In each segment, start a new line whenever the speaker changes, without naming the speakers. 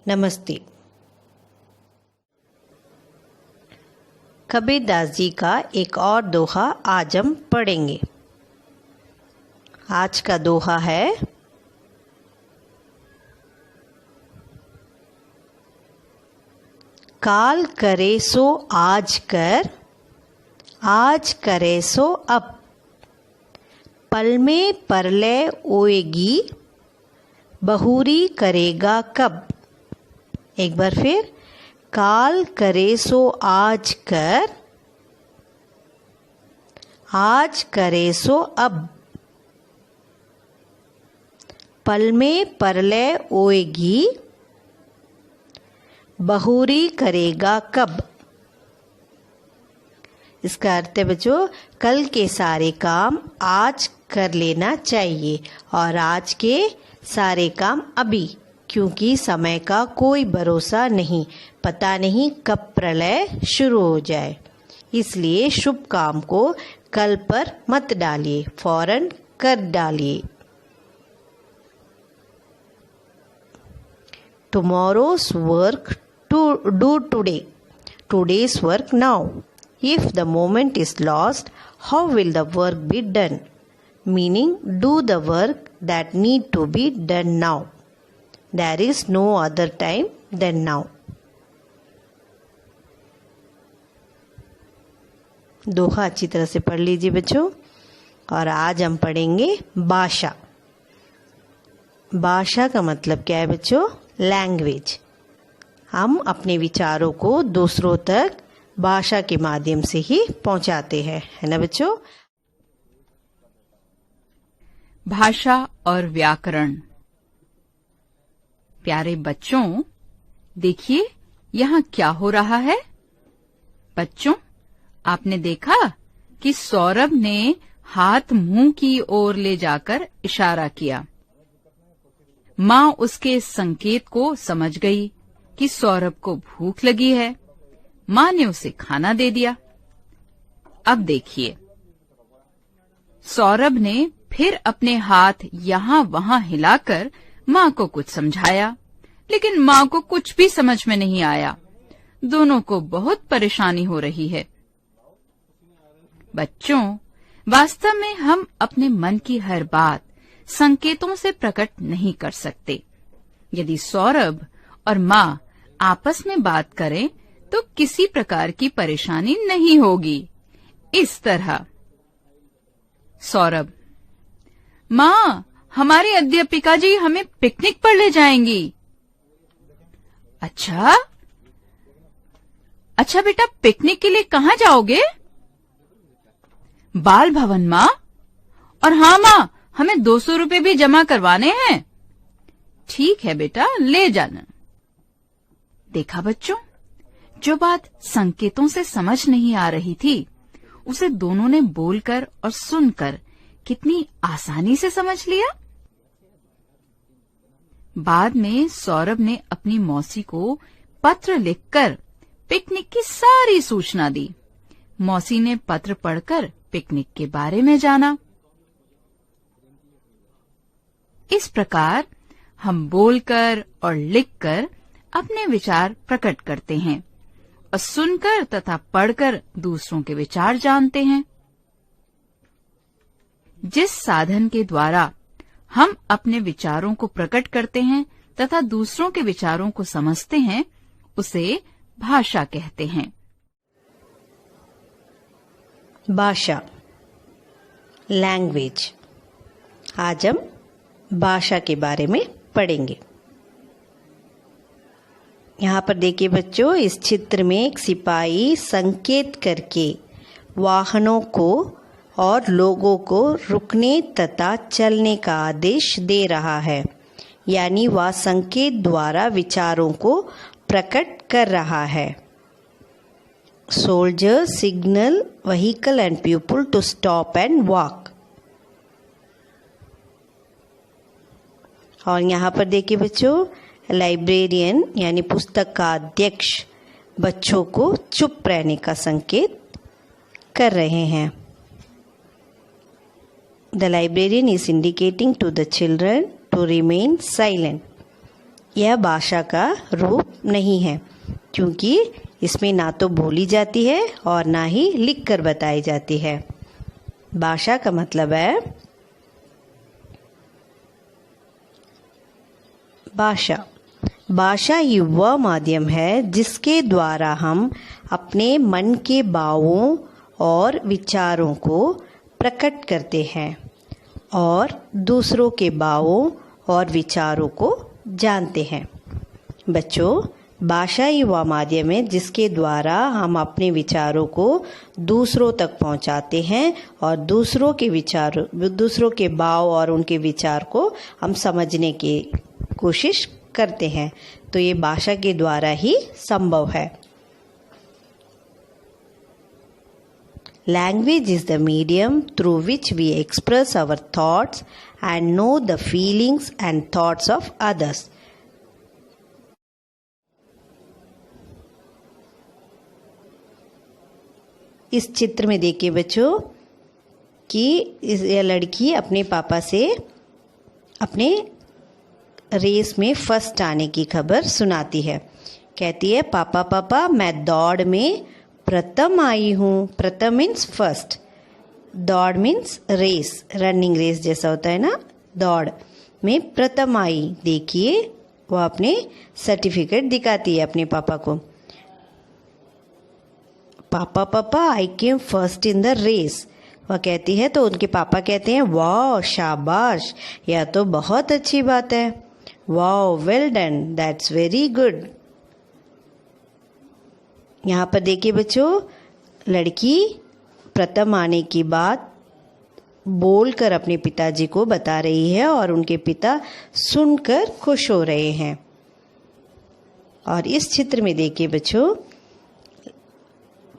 नमस्ते। कबीरदास जी का एक और दोहा आज हम पढ़ेंगे। आज का दोहा है, काल करे सो आज कर, आज करे सो अब, पल में परलय ओएगी, बहुरी करेगा कब। एक बार फिर, काल करे सो आज कर, आज करे सो अब, पल में परलय ओएगी, बहुरी करेगा कब। इसका अर्थ है बच्चों, कल के सारे काम आज कर लेना चाहिए और आज के सारे काम अभी, क्योंकि समय का कोई भरोसा नहीं, पता नहीं कब प्रलय शुरू हो जाए। इसलिए शुभ काम को कल पर मत डालिए, फौरन कर डालिए। Tomorrow's work to do today, today's work now. If the moment is lost, how will the work be done? Meaning, do the work that need to be done now. There is no other time than now. दोहा अच्छी तरह से पढ़ लीजिए बच्चों। और आज हम पढ़ेंगे भाषा। भाषा का मतलब क्या है बच्चों? लैंग्वेज। हम अपने विचारों को दूसरों तक भाषा के माध्यम से ही पहुंचाते हैं, है ना बच्चों?
भाषा और व्याकरण। प्यारे बच्चों, देखिए यहाँ क्या हो रहा है। बच्चों, आपने देखा कि सौरभ ने हाथ मुंह की ओर ले जाकर इशारा किया। माँ उसके इस संकेत को समझ गई कि सौरभ को भूख लगी है। माँ ने उसे खाना दे दिया। अब देखिए, सौरभ ने फिर अपने हाथ यहाँ वहाँ हिलाकर माँ को कुछ समझाया, लेकिन माँ को कुछ भी समझ में नहीं आया। दोनों को बहुत परेशानी हो रही है। बच्चों, वास्तव में हम अपने मन की हर बात संकेतों से प्रकट नहीं कर सकते। यदि सौरभ और माँ आपस में बात करें तो किसी प्रकार की परेशानी नहीं होगी। इस तरह, सौरभ, माँ, हमारी अध्यापिका जी हमें पिकनिक पर ले जाएंगी। अच्छा बेटा, पिकनिक के लिए कहाँ जाओगे? बाल भवन माँ। और हाँ माँ, हमें 200 रुपए भी जमा करवाने हैं। ठीक है बेटा, ले जाना। देखा बच्चों, जो बात संकेतों से समझ नहीं आ रही थी, उसे दोनों ने बोलकर और सुनकर कितनी आसानी से समझ लिया। बाद में सौरभ ने अपनी मौसी को पत्र लिखकर पिकनिक की सारी सूचना दी। मौसी ने पत्र पढ़कर पिकनिक के बारे में जाना। इस प्रकार हम बोलकर और लिखकर अपने विचार प्रकट करते हैं और सुनकर तथा पढ़कर दूसरों के विचार जानते हैं। जिस साधन के द्वारा हम अपने विचारों को प्रकट करते हैं तथा दूसरों के विचारों को समझते हैं, उसे भाषा कहते हैं।
भाषा, लैंग्वेज। आज हम भाषा के बारे में पढ़ेंगे। यहाँ पर देखिए बच्चों, इस चित्र में एक सिपाही संकेत करके वाहनों को और लोगों को रुकने तथा चलने का आदेश दे रहा है, यानी वह संकेत द्वारा विचारों को प्रकट कर रहा है। Soldier signal vehicle and people to stop and walk. और यहाँ पर देखिए बच्चों, लाइब्रेरियन यानी पुस्तक का अध्यक्ष बच्चों को चुप रहने का संकेत कर रहे हैं। The librarian is indicating to the children to remain silent. यह भाषा का रूप नहीं है, क्योंकि इसमें ना तो बोली जाती है और ना ही लिखकर बताई जाती है। भाषा का मतलब है भाषा। भाषा ही वह माध्यम है जिसके द्वारा हम अपने मन के भावों और विचारों को प्रकट करते हैं और दूसरों के भावों और विचारों को जानते हैं। बच्चों, भाषा ही वह माध्यम है जिसके द्वारा हम अपने विचारों को दूसरों तक पहुंचाते हैं और दूसरों के भाव और उनके विचार को हम समझने की कोशिश करते हैं। तो ये भाषा के द्वारा ही संभव है। Language is the medium through which we express our thoughts and know the feelings and thoughts of others. इस चित्र में देखिए बच्चों कि यह लड़की अपने पापा से अपने रेस में फर्स्ट आने की खबर सुनाती है। कहती है, पापा पापा मैं दौड़ में प्रथम आई हूँ। प्रथम मीन्स फर्स्ट, दौड़ मीन्स रेस, रनिंग रेस जैसा होता है ना, दौड़ में प्रथम आई। देखिए वो अपने सर्टिफिकेट दिखाती है अपने पापा को। पापा पापा I came first in the race, वह कहती है तो उनके पापा कहते हैं, वाह शाबाश, यह तो बहुत अच्छी बात है। वाह well done, that's very good. यहाँ पर देखिए बच्चों, लड़की प्रथम आने की बात बोलकर अपने पिताजी को बता रही है और उनके पिता सुनकर खुश हो रहे हैं। और इस चित्र में देखिए बच्चों,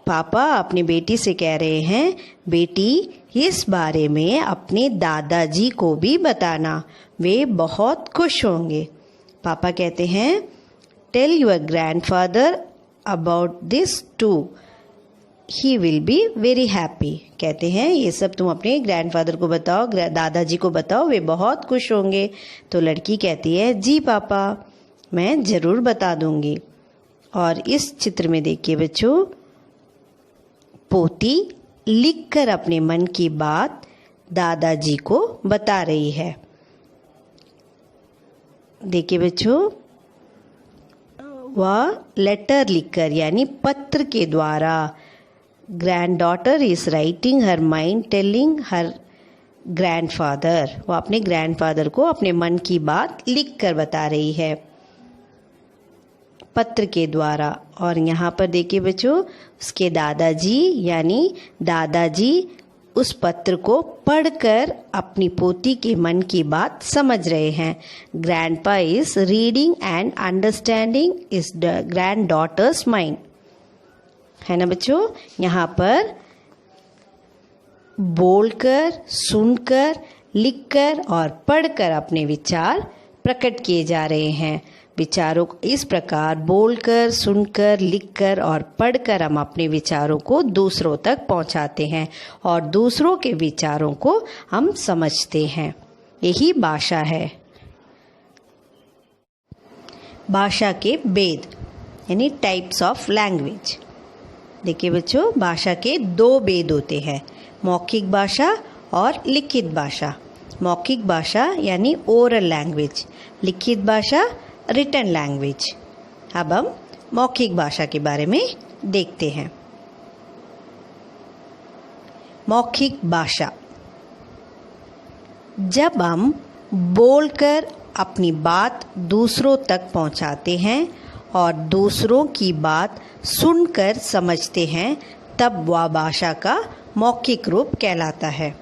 पापा अपनी बेटी से कह रहे हैं, बेटी इस बारे में अपने दादाजी को भी बताना, वे बहुत खुश होंगे। पापा कहते हैं, tell your grandfather about this too, he will be very happy. कहते हैं ये सब तुम अपने ग्रैंडफादर को बताओ, दादाजी को बताओ, वे बहुत खुश होंगे। तो लड़की कहती है, जी पापा मैं ज़रूर बता दूंगी। और इस चित्र में देखिए बच्चों, पोती लिखकर अपने मन की बात दादाजी को बता रही है। देखिए बच्चों, वह लेटर लिखकर यानी पत्र के द्वारा, granddaughter is writing her mind telling her grandfather, वह अपने ग्रैंडफादर को अपने मन की बात लिखकर बता रही है पत्र के द्वारा। और यहाँ पर देखिए बच्चों, उसके दादाजी यानी दादाजी उस पत्र को पढ़कर अपनी पोती के मन की बात समझ रहे हैं। Grandpa is reading and understanding is granddaughter's mind, है ना बच्चों। यहाँ पर बोलकर, सुनकर, लिखकर और पढ़कर अपने विचार प्रकट किए जा रहे हैं। विचारों को इस प्रकार बोलकर, सुनकर, लिखकर और पढ़कर हम अपने विचारों को दूसरों तक पहुंचाते हैं और दूसरों के विचारों को हम समझते हैं। यही भाषा है। भाषा के भेद यानी टाइप्स ऑफ लैंग्वेज। देखिए बच्चों, भाषा के दो भेद होते हैं, मौखिक भाषा और लिखित भाषा। मौखिक भाषा यानी ओरल लैंग्वेज, लिखित भाषा रिटन लैंग्वेज। अब हम मौखिक भाषा के बारे में देखते हैं। मौखिक भाषा, जब हम बोलकर अपनी बात दूसरों तक पहुंचाते हैं और दूसरों की बात सुनकर समझते हैं, तब वह भाषा का मौखिक रूप कहलाता है।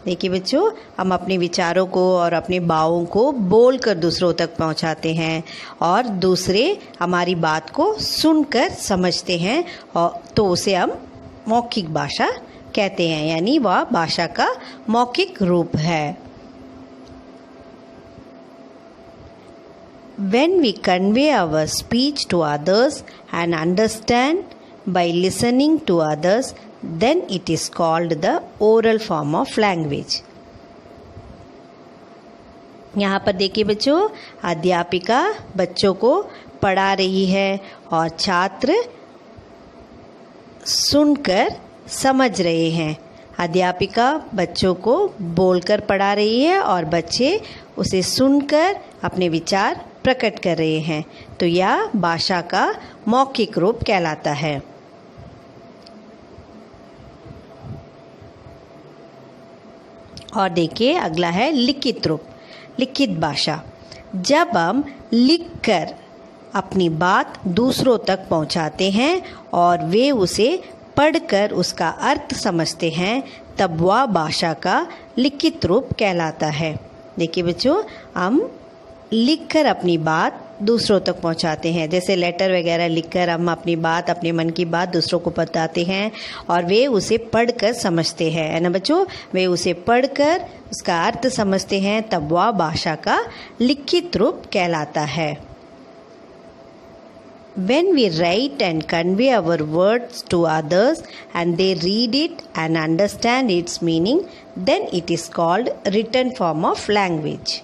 देखिए बच्चों, हम अपने विचारों को और अपने भावों को बोलकर दूसरों तक पहुंचाते हैं और दूसरे हमारी बात को सुनकर समझते हैं, और तो उसे हम मौखिक भाषा कहते हैं, यानी वह भाषा का मौखिक रूप है। When we convey our speech to others and understand by listening to others, then it is called the oral form of language. यहाँ पर देखिए बच्चों, अध्यापिका बच्चों को पढ़ा रही है और छात्र सुनकर समझ रहे हैं। अध्यापिका बच्चों को बोलकर पढ़ा रही है और बच्चे उसे सुनकर अपने विचार प्रकट कर रहे हैं। तो यह भाषा का मौखिक रूप कहलाता है। और देखिए अगला है लिखित रूप, लिखित भाषा। जब हम लिखकर अपनी बात दूसरों तक पहुंचाते हैं और वे उसे पढ़कर उसका अर्थ समझते हैं, तब वह भाषा का लिखित रूप कहलाता है। देखिए बच्चों, हम लिखकर अपनी बात दूसरों तक पहुंचाते हैं, जैसे लेटर वगैरह लिखकर हम अपनी बात, अपने मन की बात दूसरों को बताते हैं और वे उसे पढ़कर समझते हैं, है ना बच्चों। वे उसे पढ़कर उसका अर्थ समझते हैं, तब वह भाषा का लिखित रूप कहलाता है। When we write and convey our words to others and they read it and understand its meaning, then it is called written form of language.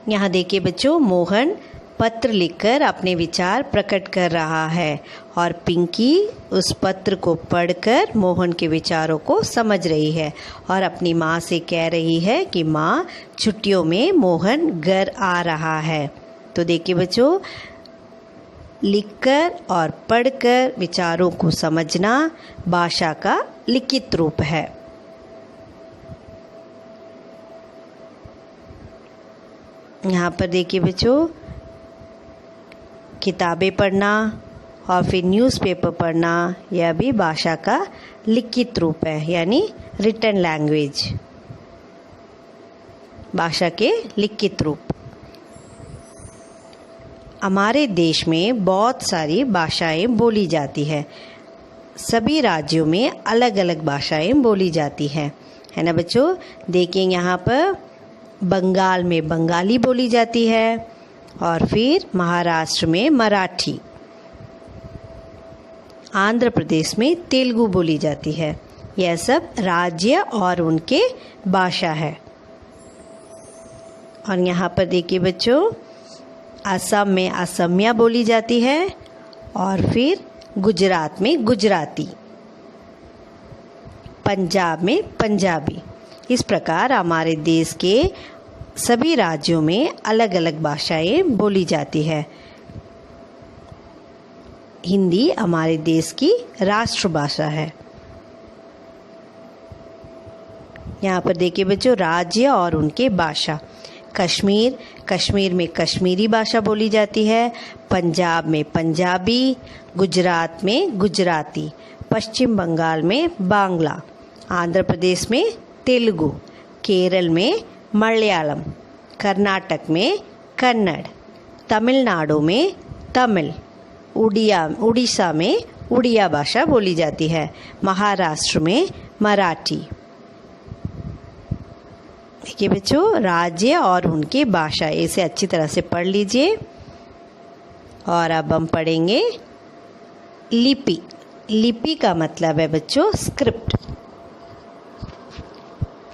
यहाँ देखिए बच्चों, मोहन पत्र लिखकर अपने विचार प्रकट कर रहा है और पिंकी उस पत्र को पढ़कर मोहन के विचारों को समझ रही है और अपनी माँ से कह रही है कि माँ, छुट्टियों में मोहन घर आ रहा है। तो देखिए बच्चों, लिखकर और पढ़कर विचारों को समझना भाषा का लिखित रूप है। यहाँ पर देखिए बच्चों, किताबें पढ़ना और फिर न्यूज़पेपर पढ़ना, यह भी भाषा का लिखित रूप है, यानी रिटन लैंग्वेज, भाषा के लिखित रूप। हमारे देश में बहुत सारी भाषाएं बोली जाती है। सभी राज्यों में अलग अलग भाषाएं बोली जाती है ना बच्चों। देखिए यहाँ पर बंगाल में बंगाली बोली जाती है और फिर महाराष्ट्र में मराठी, आंध्र प्रदेश में तेलुगु बोली जाती है। यह सब राज्य और उनके भाषा है। और यहाँ पर देखिए बच्चों, असम में असमिया बोली जाती है और फिर गुजरात में गुजराती, पंजाब में पंजाबी। इस प्रकार हमारे देश के सभी राज्यों में अलग अलग भाषाएं बोली जाती है। हिंदी हमारे देश की राष्ट्रभाषा है। यहाँ पर देखिए बच्चों, राज्य और उनके भाषा। कश्मीर, कश्मीर में कश्मीरी भाषा बोली जाती है। पंजाब में पंजाबी, गुजरात में गुजराती, पश्चिम बंगाल में बांग्ला, आंध्र प्रदेश में तेलुगु, केरल में मलयालम, कर्नाटक में कन्नड़, तमिलनाडु में तमिल, उड़ीसा में उड़िया भाषा बोली जाती है, महाराष्ट्र में मराठी। देखिए बच्चों, राज्य और उनकी भाषा, इसे अच्छी तरह से पढ़ लीजिए। और अब हम पढ़ेंगे लिपि। लिपि का मतलब है बच्चों स्क्रिप्ट।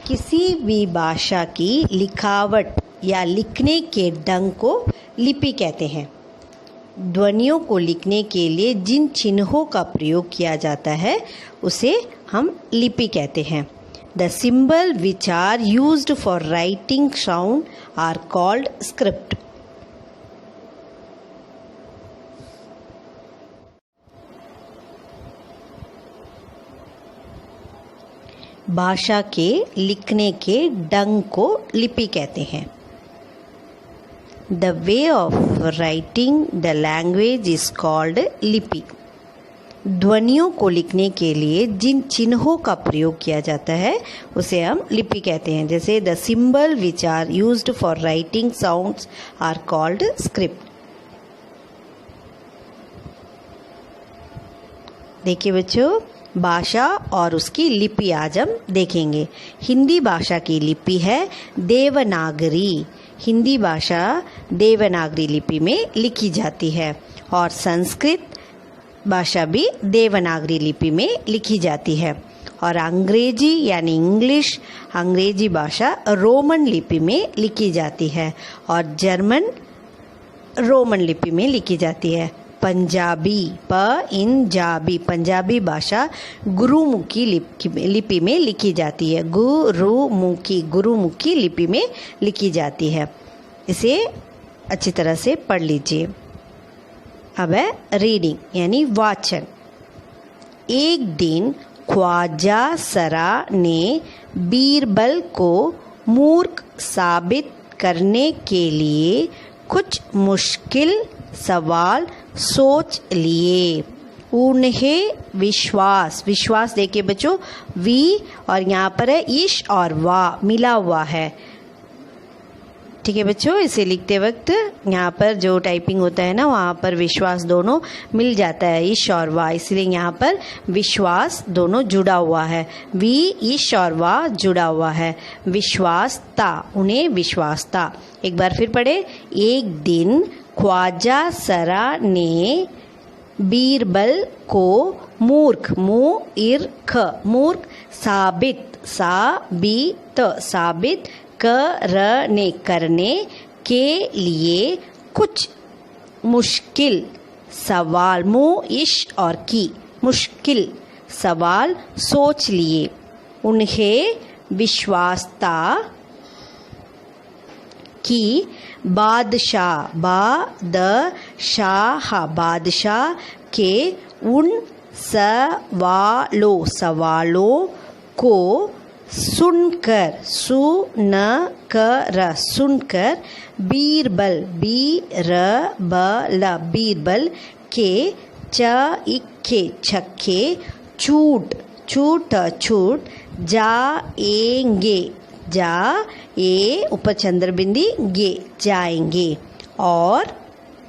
किसी भी भाषा की लिखावट या लिखने के ढंग को लिपि कहते हैं। ध्वनियों को लिखने के लिए जिन चिन्हों का प्रयोग किया जाता है उसे हम लिपि कहते हैं। The symbol which are used for writing sound are called script. भाषा के लिखने के ढंग को लिपि कहते हैं। The way of writing the language is called लिपि। ध्वनियों को लिखने के लिए जिन चिन्हों का प्रयोग किया जाता है उसे हम लिपि कहते हैं। जैसे the symbol which are used for writing sounds are called script. देखिए बच्चों, भाषा और उसकी लिपि आज हम देखेंगे। हिंदी भाषा की लिपि है देवनागरी। हिंदी भाषा देवनागरी लिपि में लिखी जाती है और संस्कृत भाषा भी देवनागरी लिपि में लिखी जाती है। और अंग्रेजी यानी इंग्लिश, अंग्रेजी भाषा रोमन लिपि में लिखी जाती है और जर्मन रोमन लिपि में लिखी जाती है। पंजाबी पंजाबी पंजाबी भाषा गुरुमुखी लिपि में लिखी जाती है। गुरुमुखी लिपि में लिखी जाती है। इसे अच्छी तरह से पढ़ लीजिए। अब है रीडिंग यानी वाचन। एक दिन ख्वाजा सरा ने बीरबल को मूर्ख साबित करने के लिए कुछ मुश्किल सवाल सोच लिए। उन्हें विश्वास देखिए बच्चों, वी और यहाँ पर है इश और वा मिला हुआ है। ठीक है बच्चों, इसे लिखते वक्त यहाँ पर जो टाइपिंग होता है ना, वहाँ पर विश्वास दोनों मिल जाता है, इश और वा, इसलिए यहाँ पर विश्वास दोनों जुड़ा हुआ है। वी इश और वा जुड़ा हुआ है। विश्वास था, उन्हें विश्वास था। एक बार फिर पढ़े। एक दिन ख्वाजा सरा ने बीरबल को मूर्ख मूर्ख साबित करने के लिए कुछ मुश्किल सवाल और की मुश्किल सवाल सोच लिए। उन्हें विश्वास था कि बादशाह के उन सवालों को सुनकर बीरबल के छक्के छूट जाएंगे और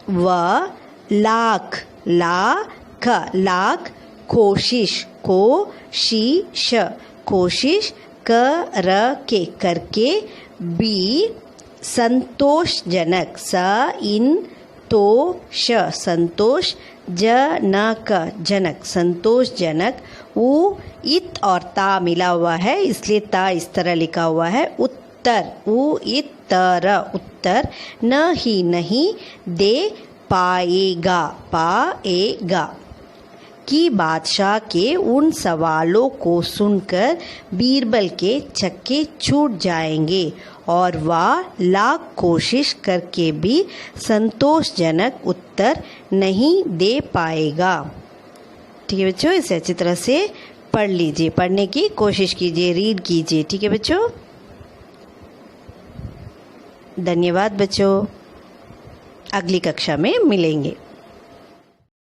वह लाख कोशिश करके भी संतोषजनक इत और ता मिला हुआ है, इसलिए ता इस तरह लिखा हुआ है। उत्तर नहीं दे पाएगा कि बादशाह के उन सवालों को सुनकर बीरबल के छक्के छूट जाएंगे और वह लाख कोशिश करके भी संतोषजनक उत्तर नहीं दे पाएगा। ठीक है बच्चों, इसे अच्छी तरह से पढ़ लीजिए, पढ़ने की कोशिश कीजिए, रीड कीजिए। ठीक है बच्चों, धन्यवाद बच्चों, अगली कक्षा में मिलेंगे।